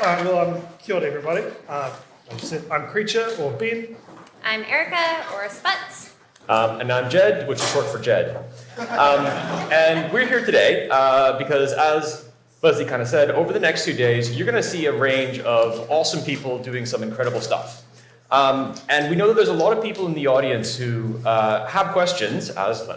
Kia ora, everybody. I'm Creature, or Ben. I'm Erica, or Sputs. And I'm Jed, which is short for Jed. And we're here today because, as Leslie kind of said, over the next 2 days, you're going to see a range of awesome people doing some incredible stuff. And we know that there's a lot of people in the audience who have questions, as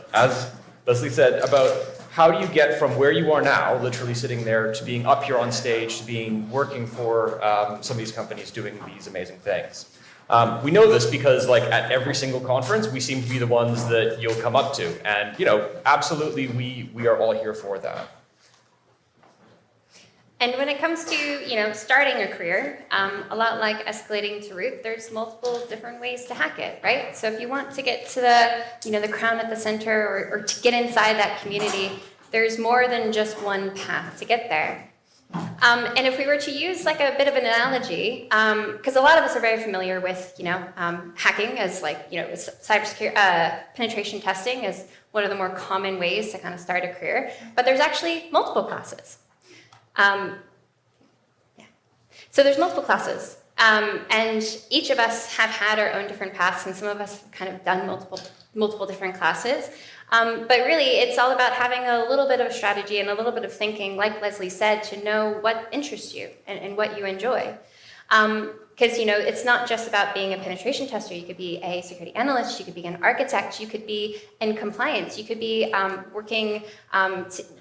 Leslie said, about how do you get from where you are now, literally sitting there, to being up here on stage, to being working for some of these companies doing these amazing things. We know this because, like, at every single conference, we seem to be the ones that you'll come up to. And, you know, absolutely, we are all here for that. And when it comes to, starting a career, a lot like escalating to root, there's multiple different ways to hack it, right? So if you want to get to the crown at the center or to get inside that community, there's more than just one path to get there. And if we were to use like a bit of an analogy, because a lot of us are very familiar with, hacking as cybersecurity, penetration testing as one of the more common ways to kind of start a career, but there's actually multiple classes. So there's multiple classes, and each of us have had our own different paths, and some of us have kind of done multiple different classes. But really, it's all about having a little bit of a strategy and a little bit of thinking, like Leslie said, to know what interests you and what you enjoy. Because, it's not just about being a penetration tester. You could be a security analyst, you could be an architect, you could be in compliance, you could be working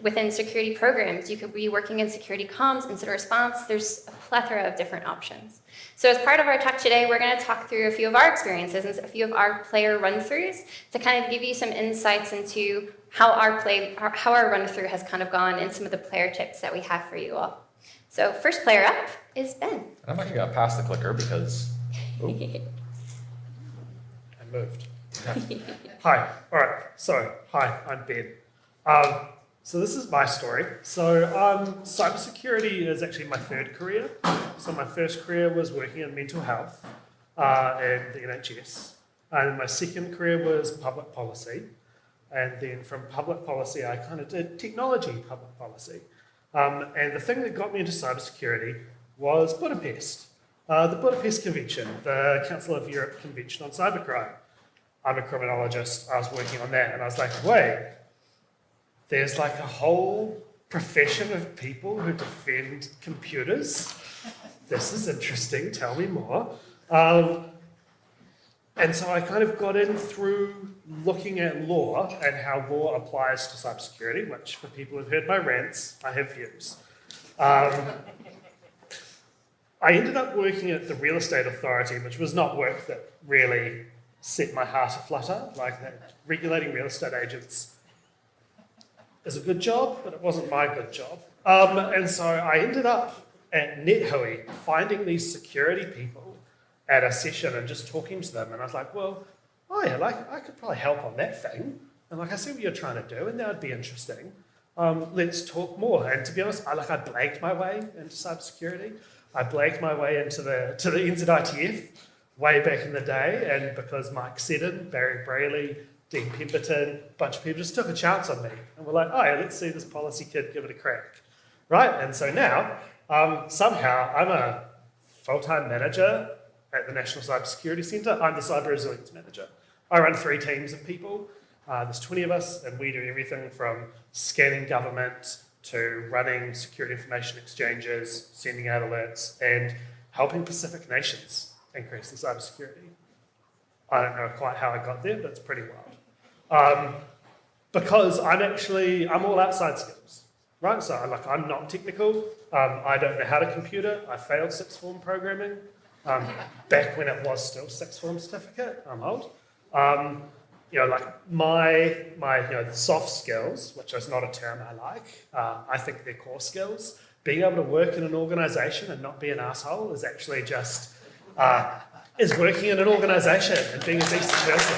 within security programs, you could be working in security comms, incident response. There's a plethora of different options. So as part of our talk today, we're going to talk through a few of our experiences and a few of our player run-throughs to kind of give you some insights into how our run-through has kind of gone and some of the player tips that we have for you all. So first player up is Ben. I'm actually going to pass the clicker because... I moved. Hi. All right. So, hi, I'm Ben. So this is my story. So cybersecurity is actually my third career. So my first career was working in mental health and the NHS. And my second career was public policy. And then from public policy, I kind of did technology public policy. And the thing that got me into cybersecurity was Budapest, the Budapest Convention, the Council of Europe Convention on Cybercrime. I'm a criminologist, I was working on that, and I was like, wait, there's like a whole profession of people who defend computers. This is interesting, tell me more. And so I kind of got in through looking at law and how law applies to cybersecurity, which for people who've heard my rants, I have views. I ended up working at the Real Estate Authority, which was not work that really set my heart aflutter. Like that, regulating real estate agents is a good job, but it wasn't my good job. And so I ended up at NetHui finding these security people at a session and just talking to them, and I was like, well, I could probably help on that thing, and I see what you're trying to do, and that would be interesting. Let's talk more. And to be honest, I blagged my way into cybersecurity. I blagged my way into the NZITF way back in the day, and because Mike Seddon, Barry Brayley, Dean Pemberton, a bunch of people just took a chance on me, and we're like, let's see this policy kid give it a crack, right? And so now, somehow, I'm a full-time manager at the National Cybersecurity Centre. I'm the Cyber Resilience Manager. I run 3 teams of people. There's 20 of us, and we do everything from scanning government to running security information exchanges, sending out alerts, and helping Pacific nations increase the cybersecurity. I don't know quite how I got there, but it's pretty wild. Because I'm all outside skills, right? So I'm not technical. I don't know how to computer. I failed sixth form programming. Back when it was still sixth form certificate. I'm old. My soft skills, which is not a term I like, I think they're core skills. Being able to work in an organisation and not be an asshole is actually just is working in an organisation and being a decent person.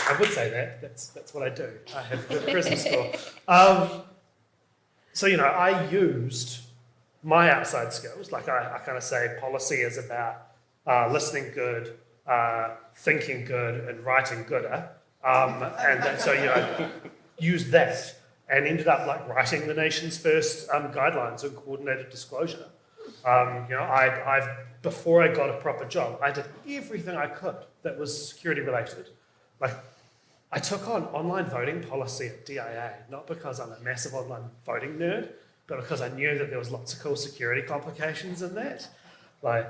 I would say that. That's what I do. I have a prison score. So I used my outside skills, like I kind of say policy is about listening good, thinking good, and writing gooder. So use that and ended up like writing the nation's first guidelines on coordinated disclosure. Before I got a proper job, I did everything I could that was security related. Like, I took on online voting policy at DIA, not because I'm a massive online voting nerd, but because I knew that there was lots of cool security complications in that. Like,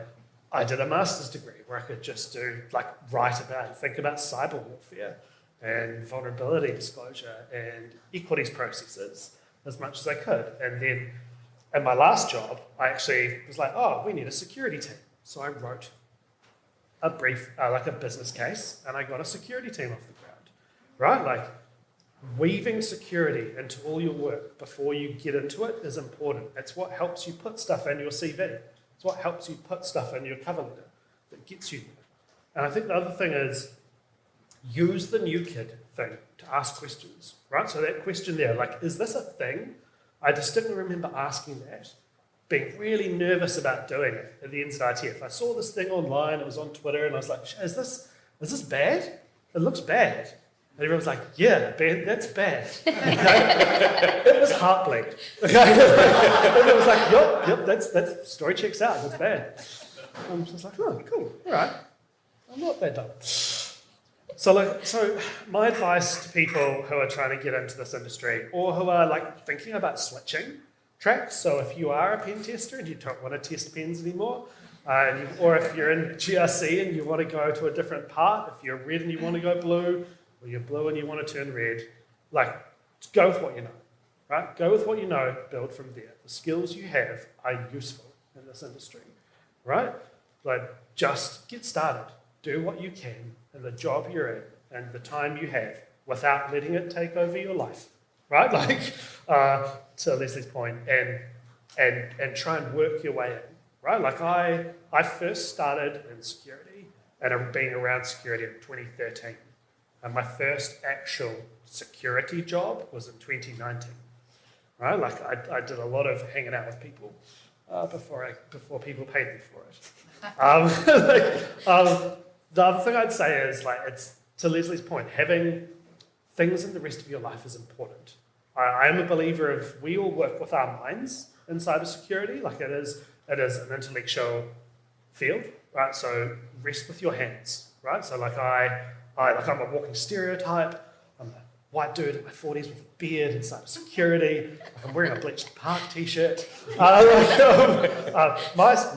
I did a master's degree where I could just think about cyber warfare and vulnerability disclosure and equities processes as much as I could. And then at my last job, I actually was like, oh, we need a security team. So I wrote a brief, a business case, and I got a security team off the ground, right? Like, weaving security into all your work before you get into it is important. It's what helps you put stuff in your CV. It's what helps you put stuff in your cover letter that gets you there. And I think the other thing is use the new kid thing to ask questions, right? So that question there, like, is this a thing? I distinctly remember asking that, being really nervous about doing it at the NZITF. I saw this thing online, it was on Twitter, and I was like, is this bad? It looks bad. And everyone was like, yeah, Ben, that's bad. Okay? It was Heartbleed. Okay? And it was like, yep, that story checks out, that's bad. So I was like, oh, cool, all right. I'm not that dumb. So my advice to people who are trying to get into this industry or who are like thinking about switching tracks, so if you are a pen tester and you don't want to test pens anymore, or if you're in GRC and you want to go to a different part, if you're red and you want to go blue, or you're blue and you want to turn red, like, go with what you know, right? Go with what you know, build from there. The skills you have are useful in this industry, right? Like, just get started. Do what you can in the job you're in and the time you have without letting it take over your life, right? Like, to Leslie's point, and try and work your way in, right? Like, I first started in security and being around security in 2013. And my first actual security job was in 2019, right? Like, I did a lot of hanging out with people before people paid me for it. The other thing I'd say is, like, it's to Leslie's point, having things in the rest of your life is important. I am a believer of we all work with our minds in cybersecurity. Like, it is an intellectual field, right? So rest with your hands, right? So like I'm a walking stereotype. I'm a white dude in my 40s with a beard in cybersecurity. Like, I'm wearing a bleached park t-shirt. My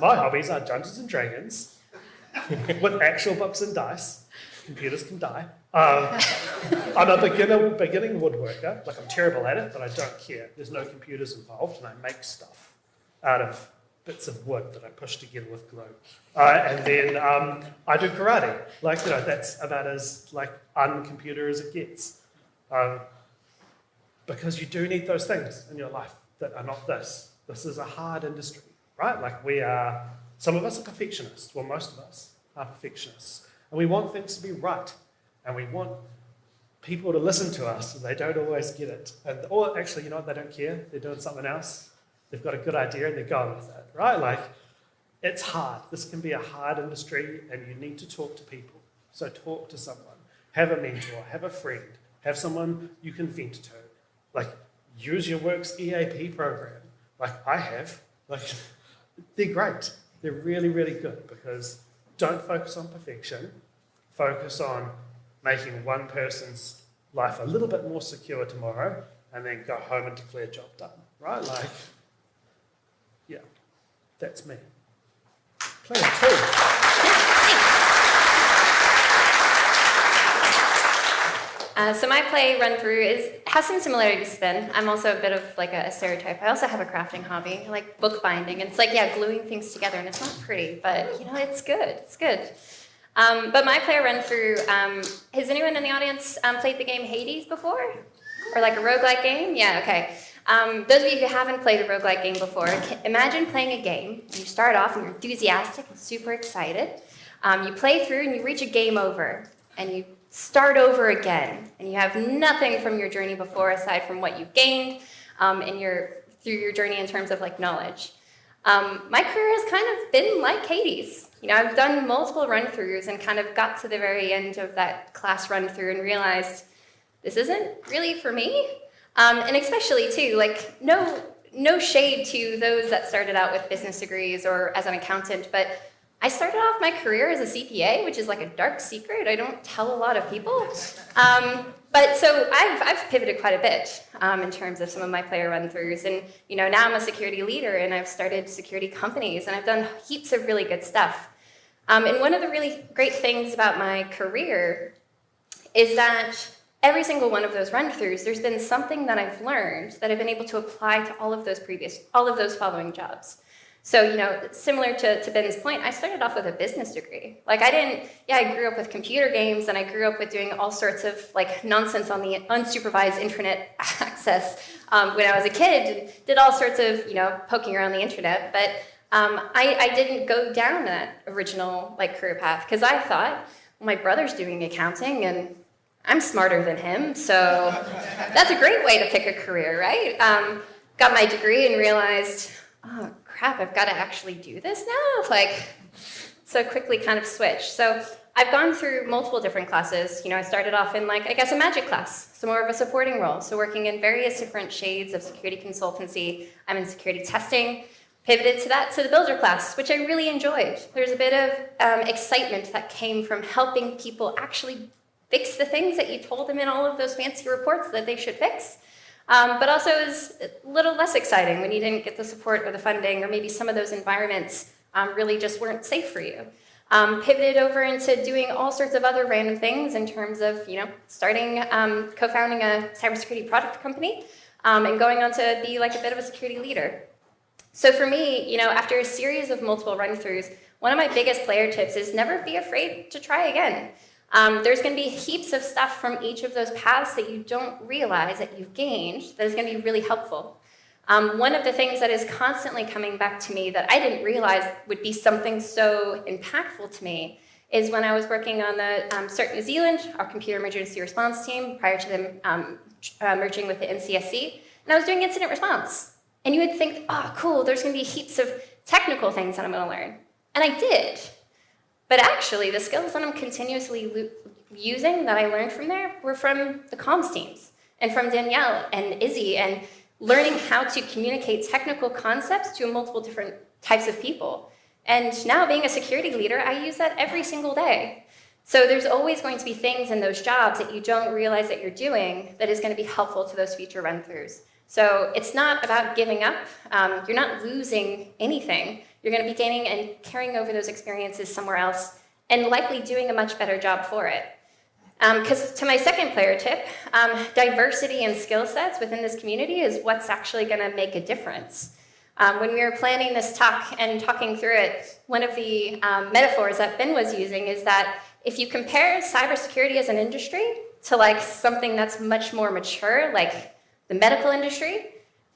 hobbies are Dungeons and Dragons with actual books and dice. Computers can die. I'm a beginning woodworker. Like, I'm terrible at it, but I don't care. There's no computers involved, and I make stuff out of bits of wood that I push together with glue. And then I do karate. Like, that's about as like uncomputer as it gets. Because you do need those things in your life that are not this. This is a hard industry, right? Like, some of us are perfectionists. Well, most of us are perfectionists. And we want things to be right. And we want people to listen to us, and they don't always get it. Or actually, they don't care. They're doing something else. They've got a good idea and they're going with it, right? Like, it's hard. This can be a hard industry, and you need to talk to people. So talk to someone. Have a mentor. Have a friend. Have someone you can vent to. Like, use your work's EAP program. Like I have. Like, they're great. They're really, really good, because don't focus on perfection. Focus on making one person's life a little bit more secure tomorrow, and then go home and declare job done, right? Like, yeah, that's me. Player 2. So my play run through has some similarities to Ben. I'm also a bit of like a stereotype. I also have a crafting hobby. I like bookbinding. It's like, gluing things together, and it's not pretty, but it's good. It's good. But my player run through, has anyone in the audience played the game Hades before? Or like a roguelike game? Yeah, okay. Those of you who haven't played a roguelike game before, imagine playing a game. You start off and you're enthusiastic and super excited. You play through and you reach a game over, and you start over again, and you have nothing from your journey before aside from what you've gained through your journey in terms of like knowledge. My career has kind of been like Hades. I've done multiple run-throughs and kind of got to the very end of that class run-through and realized this isn't really for me. And especially too, like no shade to those that started out with business degrees or as an accountant, but I started off my career as a CPA, which is like a dark secret. I don't tell a lot of people. But so I've pivoted quite a bit in terms of some of my player run-throughs. And now I'm a security leader and I've started security companies and I've done heaps of really good stuff. And one of the really great things about my career is that every single one of those run-throughs, there's been something that I've learned that I've been able to apply to all of those following jobs. So, similar to Ben's point, I started off with a business degree. Like I grew up with computer games and I grew up with doing all sorts of like nonsense on the unsupervised internet access when I was a kid and did all sorts of, poking around the internet. But I didn't go down that original like career path because I thought, well, my brother's doing accounting and I'm smarter than him. So that's a great way to pick a career, right? Got my degree and realized, oh, crap, I've got to actually do this now? So quickly kind of switched. So I've gone through multiple different classes. I started off in a magic class, so more of a supporting role. So working in various different shades of security consultancy. I'm in security testing, pivoted to the builder class, which I really enjoyed. There's a bit of excitement that came from helping people actually fix the things that you told them in all of those fancy reports that they should fix. But also it was a little less exciting when you didn't get the support or the funding, or maybe some of those environments really just weren't safe for you. Pivoted over into doing all sorts of other random things in terms of, starting, co-founding a cybersecurity product company, and going on to be like a bit of a security leader. So for me, after a series of multiple run-throughs, one of my biggest player tips is never be afraid to try again. There's going to be heaps of stuff from each of those paths that you don't realize that you've gained that is going to be really helpful. One of the things that is constantly coming back to me that I didn't realize would be something so impactful to me is when I was working on the CERT New Zealand, our computer emergency response team, prior to them merging with the NCSC, and I was doing incident response. And you would think, oh, cool, there's going to be heaps of technical things that I'm going to learn. And I did. But actually, the skills that I'm continuously using that I learned from there were from the comms teams and from Danielle and Izzy and learning how to communicate technical concepts to multiple different types of people. And now being a security leader, I use that every single day. So there's always going to be things in those jobs that you don't realize that you're doing that is going to be helpful to those future run-throughs. So it's not about giving up. You're not losing anything. You're going to be gaining and carrying over those experiences somewhere else and likely doing a much better job for it. Because to my second player tip, diversity and skill sets within this community is what's actually going to make a difference. When we were planning this talk and talking through it, one of the metaphors that Ben was using is that if you compare cybersecurity as an industry to something that's much more mature, like the medical industry,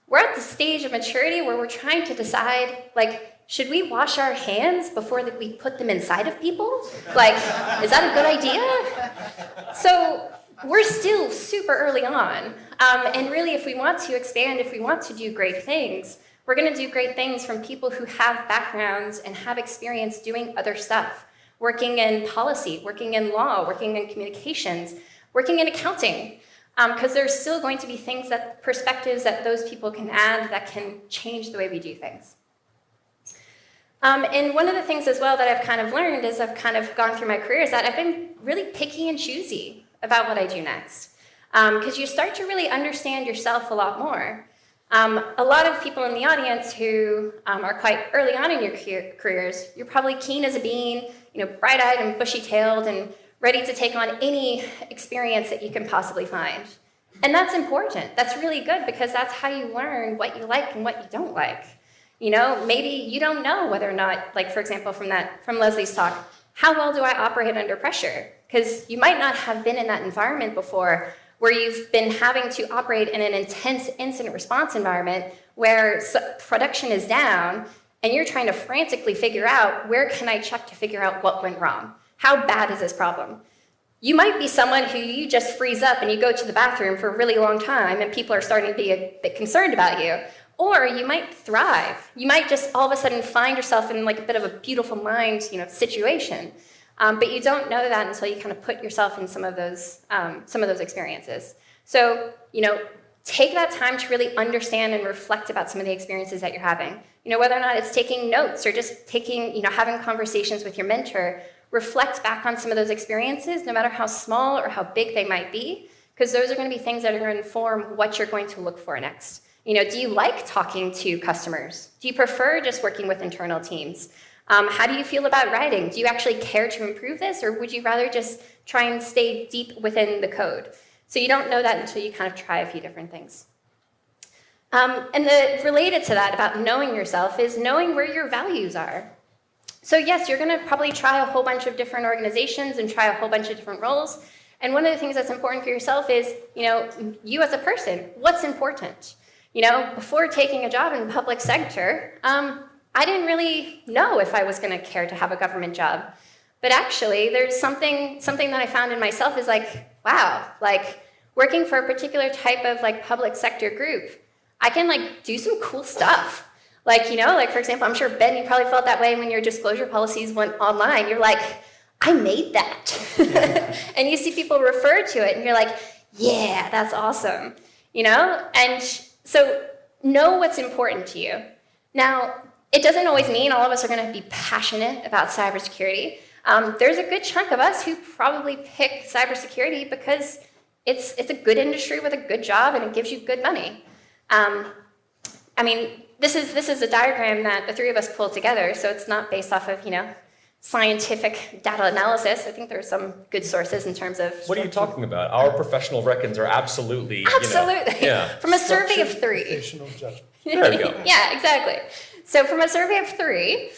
we're at the stage of maturity where we're trying to decide, should we wash our hands before we put them inside of people? Is that a good idea? So we're still super early on. And really, if we want to expand, if we want to do great things, we're going to do great things from people who have backgrounds and have experience doing other stuff, working in policy, working in law, working in communications, working in accounting. Because there's still going to be perspectives that those people can add that can change the way we do things. And one of the things as well that I've kind of learned as I've kind of gone through my career is that I've been really picky and choosy about what I do next. Because you start to really understand yourself a lot more. A lot of people in the audience who are quite early on in your careers, you're probably keen as a bean, bright-eyed and bushy-tailed and ready to take on any experience that you can possibly find. And that's important. That's really good because that's how you learn what you like and what you don't like. Maybe you don't know whether or not, for example, from Leslie's talk, how well do I operate under pressure? Because you might not have been in that environment before where you've been having to operate in an intense incident response environment where production is down and you're trying to frantically figure out where can I check to figure out what went wrong? How bad is this problem? You might be someone who you just freeze up and you go to the bathroom for a really long time and people are starting to be a bit concerned about you. Or you might thrive. You might just all of a sudden find yourself in a bit of a beautiful mind, situation. But you don't know that until you kind of put yourself in some of those experiences. So, take that time to really understand and reflect about some of the experiences that you're having. Whether or not it's taking notes or just having conversations with your mentor, reflect back on some of those experiences, no matter how small or how big they might be, because those are going to be things that are going to inform what you're going to look for next. Do you like talking to customers? Do you prefer just working with internal teams? How do you feel about writing? Do you actually care to improve this, or would you rather just try and stay deep within the code? So you don't know that until you kind of try a few different things. Related to that, about knowing yourself, is knowing where your values are. So yes, you're going to probably try a whole bunch of different organizations and try a whole bunch of different roles. And one of the things that's important for yourself is, you as a person, what's important? Before taking a job in the public sector, I didn't really know if I was going to care to have a government job. But actually, there's something that I found in myself is like, wow, like working for a particular type of like public sector group, I can like do some cool stuff. Like, for example, I'm sure, Ben, you probably felt that way when your disclosure policies went online. You're like, I made that. And you see people refer to it and you're like, yeah, that's awesome. And so know what's important to you. Now, it doesn't always mean all of us are going to be passionate about cybersecurity. There's a good chunk of us who probably pick cybersecurity because it's a good industry with a good job and it gives you good money. This is a diagram that the three of us pulled together, so it's not based off of, scientific data analysis. I think there's some good sources in terms of... What are you talking about? Our professional reckons are absolutely... Absolutely. From a survey of 3. Professional judgment. There we go. Yeah, exactly. So from a survey of 3,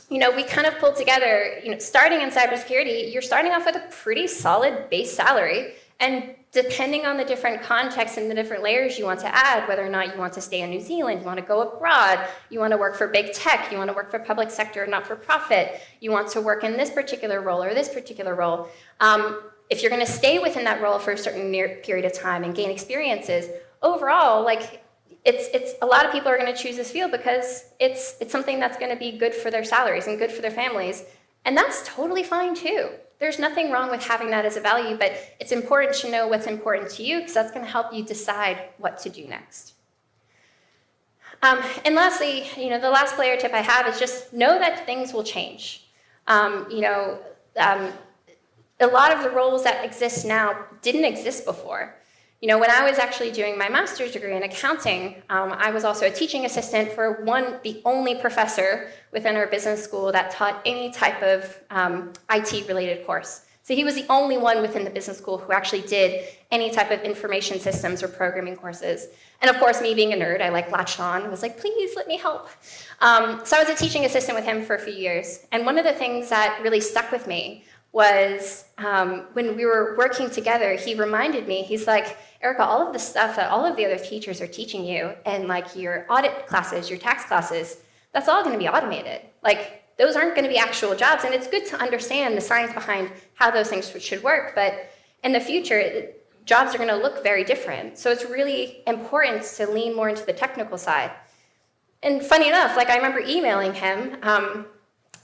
we kind of pulled together, starting in cybersecurity, you're starting off with a pretty solid base salary. And depending on the different contexts and the different layers you want to add, whether or not you want to stay in New Zealand, you want to go abroad, you want to work for big tech, you want to work for public sector, not-for-profit, you want to work in this particular role or this particular role, if you're going to stay within that role for a certain period of time and gain experiences, overall, it's a lot of people are going to choose this field because it's something that's going to be good for their salaries and good for their families, and that's totally fine too. There's nothing wrong with having that as a value, but it's important to know what's important to you because that's going to help you decide what to do next. And lastly, the last player tip I have is just know that things will change. A lot of the roles that exist now didn't exist before. When I was actually doing my master's degree in accounting, I was also a teaching assistant for the only professor within our business school that taught any type of IT-related course. So he was the only one within the business school who actually did any type of information systems or programming courses. And of course, me being a nerd, I latched on and was like, please let me help. So I was a teaching assistant with him for a few years. And one of the things that really stuck with me was when we were working together, he reminded me, he's like, Erica, all of the stuff that all of the other teachers are teaching you and like your audit classes, your tax classes, that's all going to be automated. Like those aren't going to be actual jobs. And it's good to understand the science behind how those things should work. But in the future, jobs are going to look very different. So it's really important to lean more into the technical side. And funny enough, I remember emailing him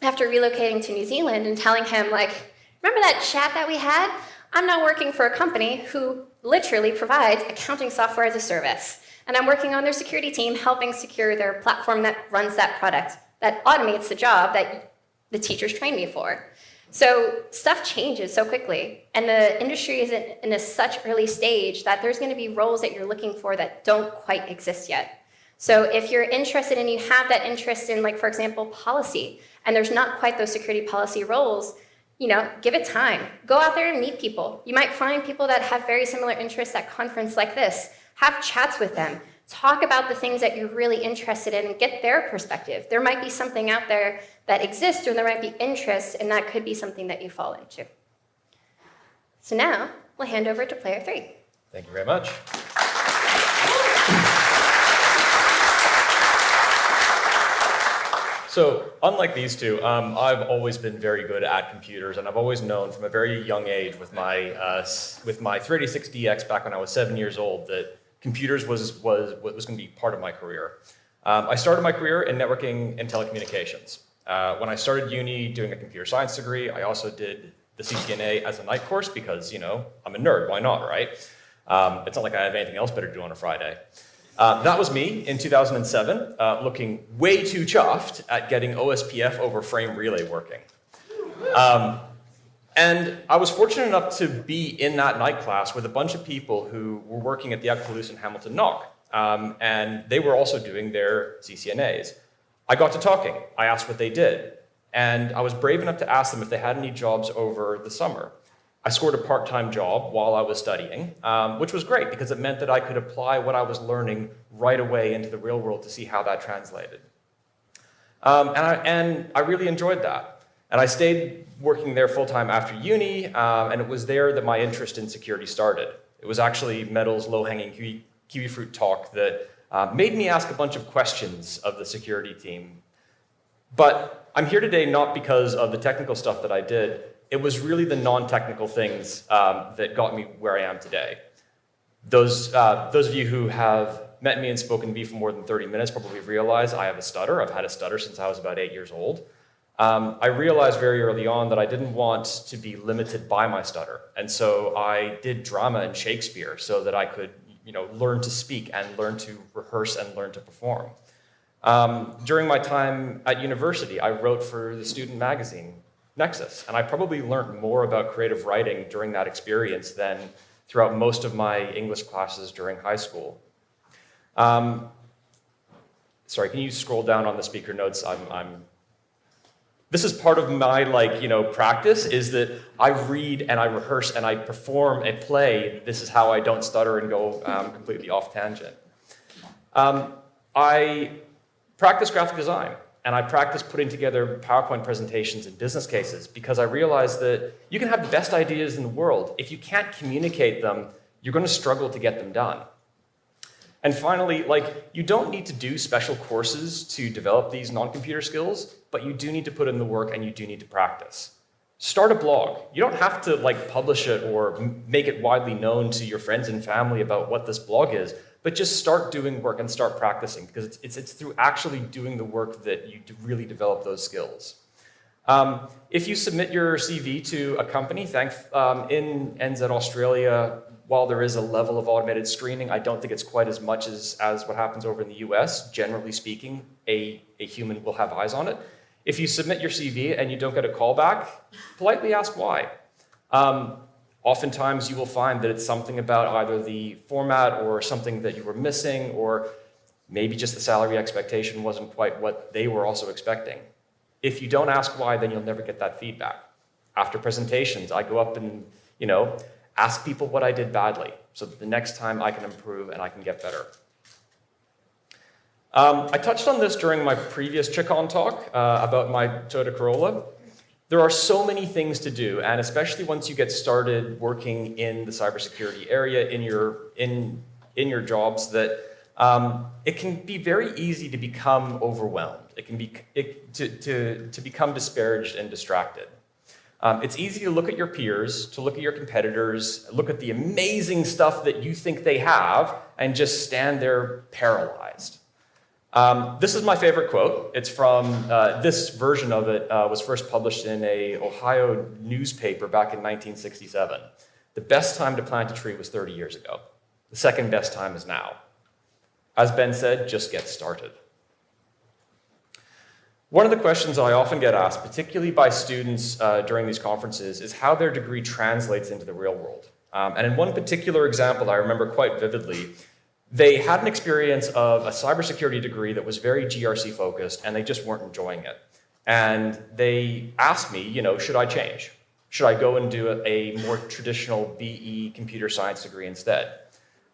after relocating to New Zealand and telling him, remember that chat that we had? I'm now working for a company who literally provides accounting software as a service. And I'm working on their security team, helping secure their platform that runs that product, that automates the job that the teachers trained me for. So stuff changes so quickly. And the industry is in a such early stage that there's going to be roles that you're looking for that don't quite exist yet. So if you're interested and you have that interest in, for example, policy, and there's not quite those security policy roles, give it time. Go out there and meet people. You might find people that have very similar interests at conference like this. Have chats with them. Talk about the things that you're really interested in and get their perspective. There might be something out there that exists or there might be interest, and that could be something that you fall into. So now, we'll hand over to player 3. Thank you very much. So, unlike these two, I've always been very good at computers, and I've always known from a very young age with my 386DX back when I was 7 years old that computers was what was going to be part of my career. I started my career in networking and telecommunications. When I started uni doing a computer science degree, I also did the CCNA as a night course because, I'm a nerd, why not, right? It's not like I have anything else better to do on a Friday. That was me in 2007, looking way too chuffed at getting OSPF over frame relay working. And I was fortunate enough to be in that night class with a bunch of people who were working at the Toulouse and Hamilton NOC, and they were also doing their CCNAs. I got to talking. I asked what they did, and I was brave enough to ask them if they had any jobs over the summer. I scored a part-time job while I was studying, which was great because it meant that I could apply what I was learning right away into the real world to see how that translated. And I really enjoyed that. And I stayed working there full-time after uni, and it was there that my interest in security started. It was actually Metal's low-hanging kiwi fruit talk that made me ask a bunch of questions of the security team. But I'm here today not because of the technical stuff that I did. It was really the non-technical things that got me where I am today. Those of you who have met me and spoken to me for more than 30 minutes probably realize I have a stutter. I've had a stutter since I was about 8 years old. I realized very early on that I didn't want to be limited by my stutter. And so I did drama and Shakespeare so that I could, learn to speak and learn to rehearse and learn to perform. During my time at university, I wrote for the student magazine, Nexus, and I probably learned more about creative writing during that experience than throughout most of my English classes during high school. Sorry, can you scroll down on the speaker notes? This is part of my practice, is that I read and I rehearse and I perform a play. This is how I don't stutter and go completely off tangent. I practice graphic design and I practice putting together PowerPoint presentations and business cases because I realized that you can have the best ideas in the world. If you can't communicate them, you're going to struggle to get them done. And finally, you don't need to do special courses to develop these non-computer skills, but you do need to put in the work and you do need to practice. Start a blog. You don't have to publish it or make it widely known to your friends and family about what this blog is, but just start doing work and start practicing because it's through actually doing the work that you really develop those skills. If you submit your CV to a company, in NZ Australia, while there is a level of automated screening, I don't think it's quite as much as what happens over in the US. Generally speaking, a human will have eyes on it. If you submit your CV and you don't get a call back, politely ask why. Oftentimes you will find that it's something about either the format or something that you were missing, or maybe just the salary expectation wasn't quite what they were also expecting. If you don't ask why, then you'll never get that feedback. After presentations, I go up and, ask people what I did badly so that the next time I can improve and I can get better. I touched on this during my previous Chick-On talk about my Toyota Corolla. There are so many things to do, and especially once you get started working in the cybersecurity area in your jobs, that it can be very easy to become overwhelmed. It can be to become disparaged and distracted. It's easy to look at your peers, to look at your competitors, look at the amazing stuff that you think they have, and just stand there paralyzed. This is my favorite quote. It's from, this version of it was first published in a Ohio newspaper back in 1967. The best time to plant a tree was 30 years ago. The second best time is now. As Ben said, just get started. One of the questions I often get asked, particularly by students during these conferences, is how their degree translates into the real world. And in one particular example I remember quite vividly, they had an experience of a cybersecurity degree that was very GRC focused, and they just weren't enjoying it. And they asked me, should I change? Should I go and do a more traditional BE computer science degree instead?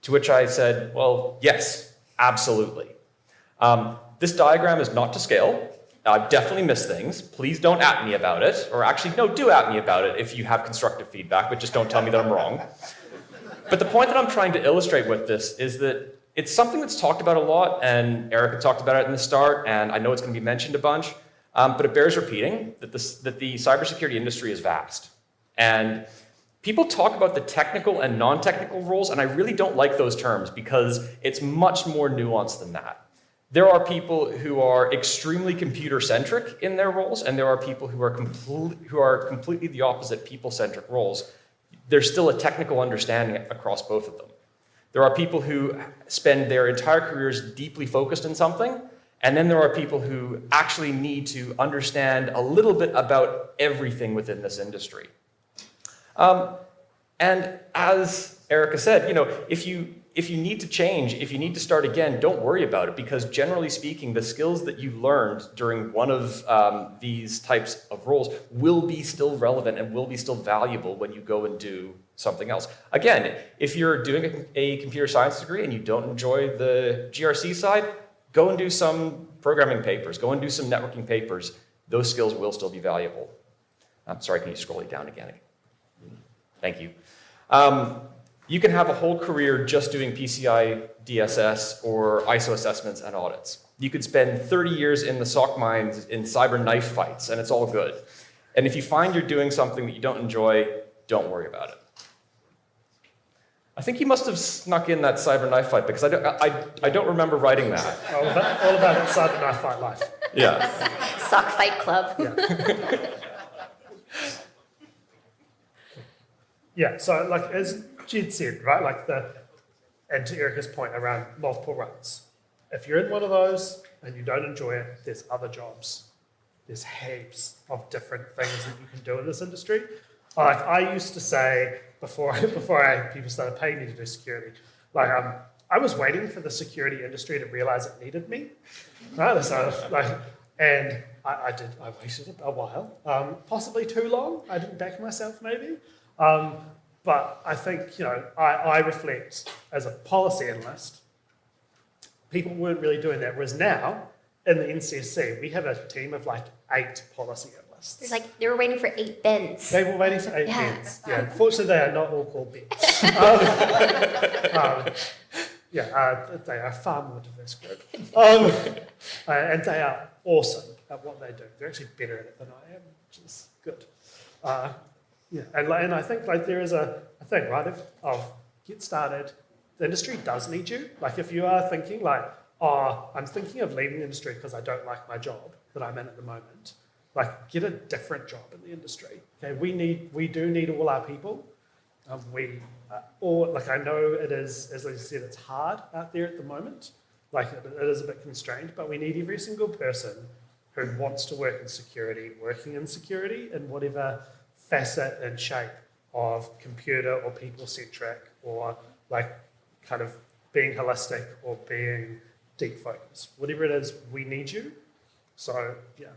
To which I said, well, yes, absolutely. This diagram is not to scale. I've definitely missed things. Please don't at me about it. Or actually, no, do at me about it if you have constructive feedback, but just don't tell me that I'm wrong. But the point that I'm trying to illustrate with this is that it's something that's talked about a lot, and Erica talked about it in the start, and I know it's going to be mentioned a bunch, but it bears repeating that the cybersecurity industry is vast. And people talk about the technical and non-technical roles, and I really don't like those terms because it's much more nuanced than that. There are people who are extremely computer-centric in their roles, and there are people who are completely the opposite, people-centric roles. There's still a technical understanding across both of them. There are people who spend their entire careers deeply focused on something, and then there are people who actually need to understand a little bit about everything within this industry. And as Erica said, if you need to change, if you need to start again, don't worry about it, because generally speaking, the skills that you learned during one of these types of roles will be still relevant and will be still valuable when you go and do something else. Again, if you're doing a computer science degree and you don't enjoy the GRC side, go and do some programming papers, go and do some networking papers. Those skills will still be valuable. I'm sorry, can you scroll it down again? Thank you. You can have a whole career just doing PCI DSS or ISO assessments and audits. You could spend 30 years in the SOC mines in cyber knife fights, and it's all good. And if you find you're doing something that you don't enjoy, don't worry about it. I think you must have snuck in that cyber knife fight, because I don't remember writing that. All about that cyber knife fight life. Yeah. Sock Fight Club. Yeah. Yeah, so like as Jed said, right, and to Erica's point around multiple runs, if you're in one of those and you don't enjoy it, there's other jobs. There's heaps of different things that you can do in this industry. Like I used to say before people started paying me to do security, I was waiting for the security industry to realize it needed me, right? So and I waited a while, possibly too long. I didn't back myself maybe. But I think, I reflect as a policy analyst, people weren't really doing that. Whereas now, in the NCSC, we have a team of 8 policy analysts. It's like they were waiting for 8 bens. They were waiting for 8 bens. Yeah, unfortunately, they are not all called bens. They are a far more diverse group. And they are awesome at what they do. They're actually better at it than I am, which is good. Yeah, and I think there is a thing, right, of get started. The industry does need you. If you are thinking I'm thinking of leaving the industry because I don't like my job that I'm in at the moment, get a different job in the industry. Okay, we do need all our people. I know it is, as I said, it's hard out there at the moment. It is a bit constrained, but we need every single person who wants to work in security, working in security in whatever facet and shape of computer or people-centric or kind of being holistic or being deep focused. Whatever it is, we need you. So, yeah.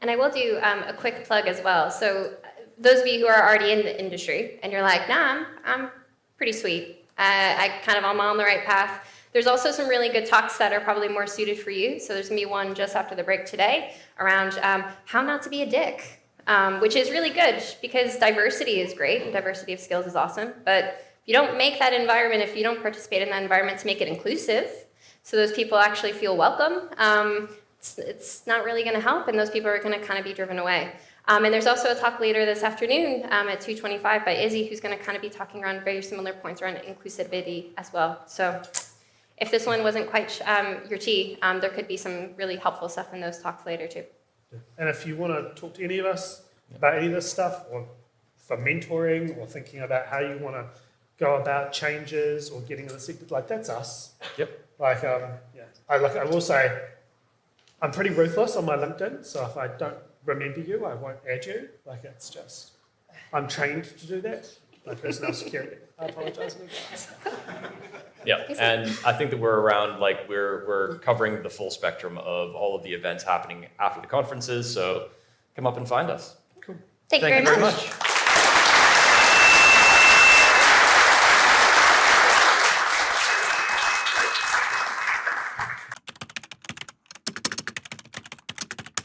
And I will do a quick plug as well. So those of you who are already in the industry and you're like, nah, I'm pretty sweet. I'm on the right path. There's also some really good talks that are probably more suited for you. So there's going to be one just after the break today around how not to be a dick. Which is really good because diversity is great and diversity of skills is awesome. But if you don't make that environment, if you don't participate in that environment to make it inclusive, so those people actually feel welcome, it's not really going to help, and those people are going to kind of be driven away. And there's also a talk later this afternoon at 2:25 by Izzy, who's going to kind of be talking around very similar points around inclusivity as well. So if this one wasn't quite your tea, there could be some really helpful stuff in those talks later too. And if you want to talk to any of us about any of this stuff, or for mentoring, or thinking about how you want to go about changes or getting in the sector, that's us. Yep. I will say, I'm pretty ruthless on my LinkedIn, so if I don't remember you, I won't add you. It's just, I'm trained to do that. My personnel security. I apologize in advance. Yeah, and I think that we're around, we're covering the full spectrum of all of the events happening after the conferences, so come up and find us. Cool. Thank you very much.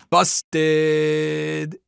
Busted.